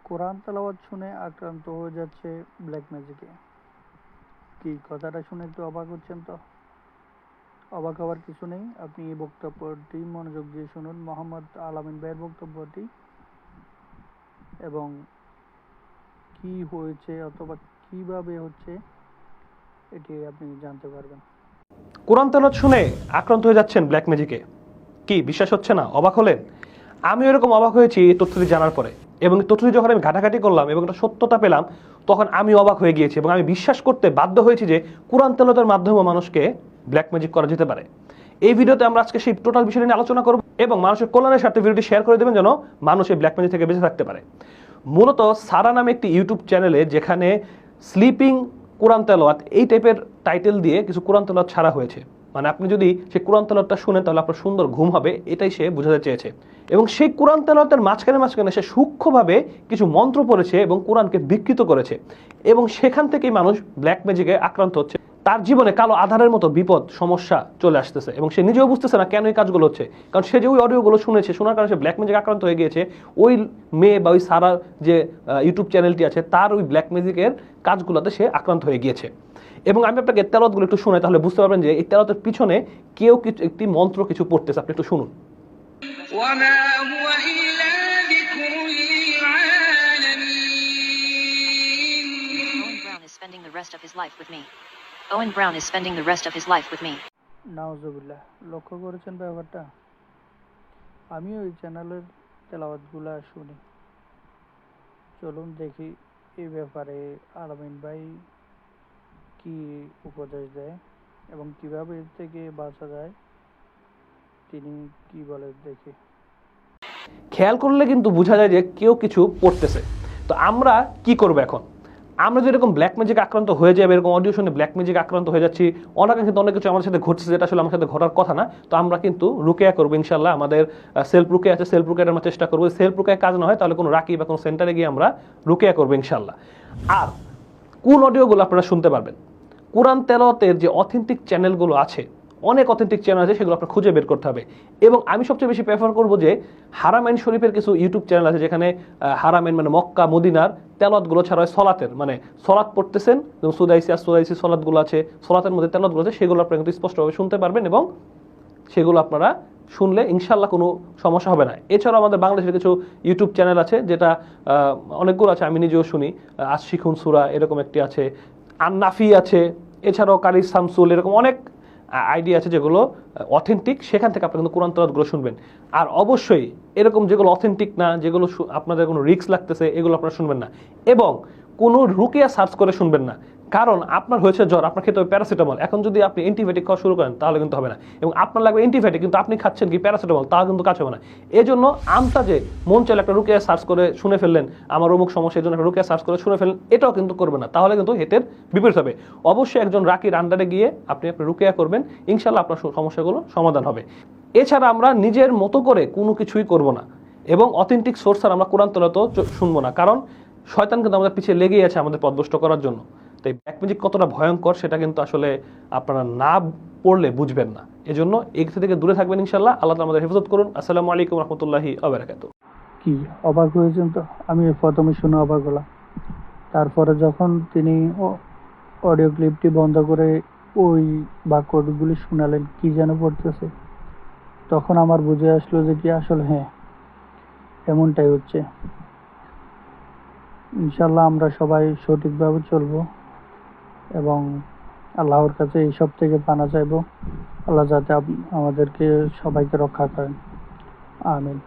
কোরআন তেলাওয়াত শুনে আক্রান্ত হয়ে যাচ্ছে ব্ল্যাক ম্যাজিকে। কি কথাটা শুনে একটু অবাক হচ্ছেন তো? অবাক হওয়ার কিছু নেই, আপনি এই বক্তব্যটি মনোযোগ দিয়ে শুনুন, মোহাম্মদ আলামিন ভাইয়ের বক্তব্যটি, এবং কি হয়েছে অথবা কিভাবে হচ্ছে এটি আপনি জানতে পারবেন। কোরআন তেলাওয়াত শুনে আক্রান্ত হয়ে যাচ্ছেন ব্ল্যাক ম্যাজিকে। কি বিশ্বাস হচ্ছে না? অবাক হলেন? আমি এরকম অবাক হয়েছি এই তথ্যটি জানার পরে, এবং তথ্যটি যখন আমি ঘাটাঘাটি করলাম এবং এটা সত্যতা পেলাম, তখন আমি অবাক হয়ে গিয়েছি এবং আমি বিশ্বাস করতে বাধ্য হয়েছি যে কোরআন তেলাওয়াতের মাধ্যমে মানুষকে ব্ল্যাক ম্যাজিক করা যেতে পারে। এই ভিডিওতে আমরা আজকে সেই টোটাল বিষয় নিয়ে আলোচনা করব এবং মানুষের কল্যাণের স্বার্থে ভিডিওটি শেয়ার করে দেবেন যেন মানুষ এই ব্ল্যাক ম্যাজিক থেকে বেঁচে থাকতে পারে। মূলত সারা নামে একটি ইউটিউব চ্যানেলে, যেখানে স্লিপিং কোরআন তেলাওয়াত এই টাইপের টাইটেল দিয়ে কিছু কোরআন তেলাওয়াত ছাড়া হয়েছে। মানে আপনি যদি সেই কোরআন তেলাওয়াতটা শুনেন তাহলে আপনার সুন্দর ঘুম হবে, এটাই সে বোঝাতে চেয়েছে। এবং সেই কোরআন তেলাওয়াতের মাঝখানে সে সূক্ষ্মভাবে কিছু মন্ত্র পড়েছে এবং কোরআনকে বিকৃত করেছে, এবং সেখান থেকেই মানুষ ব্ল্যাক ম্যাজিকে আক্রান্ত হচ্ছে। তার জীবনে কালো আধারের মতো বিপদ সমস্যা চলে আসতেছে এবং সে নিজেও বুঝতেছে না কেন এই কাজগুলো হচ্ছে। কারণ সে যে ওই অডিওগুলো শুনেছে, শোনার কারণে সে ব্ল্যাক ম্যাজিক আক্রান্ত হয়ে গিয়েছে। ওই মেয়ে বা ওই সারা যে ইউটিউব চ্যানেলটি আছে, তার ওই ব্ল্যাক ম্যাজিকের কাজগুলোতে সে আক্রান্ত হয়ে গিয়েছে। এবং আমি আপনাকে তেলাওয়াতগুলো একটু শুনে তাহলে বুঝতে পারবেন যে এই তেলাওয়াতের পিছনে কেউ কিছু একটি মন্ত্র কিছু পড়তেছে। আপনি একটু শুনুন। Owen Brown is spending the rest of his life with me. নাউজুবিল্লাহ, লক্ষ্য করেছেন ব্যাপারটা? আমি ওই চ্যানেলের তেলাওয়াতগুলো শুনি। চলুন দেখি এই ব্যাপারে আলামিন ভাই কি উপদেশ দেয় এবং কিভাবে এর থেকে বাঁচা যায়, তিনি কি বলে দেখি। খেয়াল করলে কিন্তু বোঝা যায় যে কেউ কিছু পড়তেছে। তো আমরা কি করবো এখন? আমরা যদি এরকম ব্ল্যাক ম্যাজিক আক্রান্ত হয়ে যাবে, এরকম অডিও শুনে ব্ল্যাক ম্যাজিক আক্রান্ত হয়ে যাচ্ছি, অনাকাঙ্ক্ষিত অনেক কিছু আমাদের সাথে ঘটছে যেটা আসলে আমার সাথে ঘটার কথা না, তো আমরা কিন্তু রুকিয়া করবো ইনশাল্লাহ। আমাদের সেলফ রুকিয়া আছে, সেলফ রুকিয়ার আমরা চেষ্টা করবো। সেলফ রুকিয়া কাজ না হয় তাহলে কোনো রাকি বা কোনো সেন্টারে গিয়ে আমরা রুকিয়া করবো ইনশাল্লাহ। আর কোন অডিওগুলো আপনারা শুনতে পারবেন? কোরআন তেলাওয়াতের যে অথেন্টিক চ্যানেলগুলো আছে, অনেক অথেন্টিক চ্যানেল আছে, সেগুলো আপনার খুঁজে বের করতে হবে। এবং আমি সবচেয়ে বেশি প্রেফার করবো যে হারামাইন শরীফের কিছু ইউটিউব চ্যানেল আছে, যেখানে হারামাইন মানে মক্কা মদিনার তেলাওয়াতগুলো ছাড়া হয় সলাতের, মানে সলাত পড়তেছেন এবং সুদাইসি সলাতগুলো আছে, সলাতের মধ্যে তেলাওয়াতগুলো আছে, সেগুলো আপনারা কিন্তু স্পষ্টভাবে শুনতে পারবেন এবং সেগুলো আপনারা শুনলে ইনশাল্লাহ কোনো সমস্যা হবে না। এছাড়াও আমাদের বাংলাদেশের কিছু ইউটিউব চ্যানেল আছে, যেটা অনেকগুলো আছে, আমি নিজেও শুনি। আজ শিখুন সুরা এরকম একটি আছে, আন্নাফি আছে, এছাড়াও কারি শামসুল, এরকম অনেক আইডিয়া আছে যেগুলো অথেন্টিক। সেখান থেকে আপনারা কিন্তু কোরআন তেলাওয়াতগুলো শুনবেন। আর অবশ্যই এরকম যেগুলো অথেন্টিক না, যেগুলো আপনাদের কোনো রিস্ক লাগতেছে, এগুলো আপনারা শুনবেন না। এবং কোনো রুকিয়া সার্চ করে শুনবেন না, কারণ আপনার হয়েছে জ্বর, আপনার খেতে হবে প্যারাসিটামল, এখন যদি আপনি অ্যান্টিবায়োটিক খাওয়া শুরু করেন তাহলে কিন্তু হবে না। এবং আপনার লাগবে অ্যান্টিবায়োটিক, কিন্তু আপনি খাচ্ছেন কি প্যারাসিটামল, তা কিন্তু কাজ হবে না। এই জন্য যে মন চাইলে একটা রুকিয়া সার্চ করে শুনে ফেললেন, আমার অমুক সমস্যা, এই জন্য একটা রুকিয়া সার্চ করে শুনে ফেললেন, এটাও কিন্তু করবে না, তাহলে কিন্তু হেতের বিপরীত হবে। অবশ্যই একজন রাকির আন্ডারে গিয়ে আপনি রুকিয়া করবেন, ইনশাল্লাহ আপনার সমস্যাগুলো সমাধান হবে। এছাড়া আমরা নিজের মতো করে কোনো কিছুই করব না এবং অথেন্টিক সোর্স আর আমরা কোরআন তেলাওয়াত শুনবো না, কারণ শয়তান কিন্তু আমাদের পিছিয়ে লেগেই আছে আমাদের পথভ্রষ্ট করার জন্য। তাই ব্ল্যাক ম্যাজিক কতটা ভয়ঙ্কর সেটা কিন্তু আসলে আপনারা না পড়লে বুঝবেন না। এজন্য এই থেকে দূরে থাকবেন ইনশাল্লাহ। আল্লাহ আমাদের হেফাজত করুন। আসসালামু আলাইকুম রহমতুল্লাহি ওয়া বারাকাতুহু। কি অবাক হয়েছেন তো? আমি প্রথমে শুনে অবাক হলাম, তারপরে যখন তিনি অডিও ক্লিপটি বন্ধ করে ওই বাক্যগুলি শোনালেন কি যেন পড়তেছে, তখন আমার বুঝে আসলো যে কি আসলে হ্যাঁ, এমনটাই হচ্ছে। ইনশাল্লাহ আমরা সবাই সঠিকভাবে চলবো এবং আল্লাহর কাছে এইসব থেকে পানা চাইবো। আল্লাহ যাতে আমাদেরকে সবাইকে রক্ষা করেন। আমিন।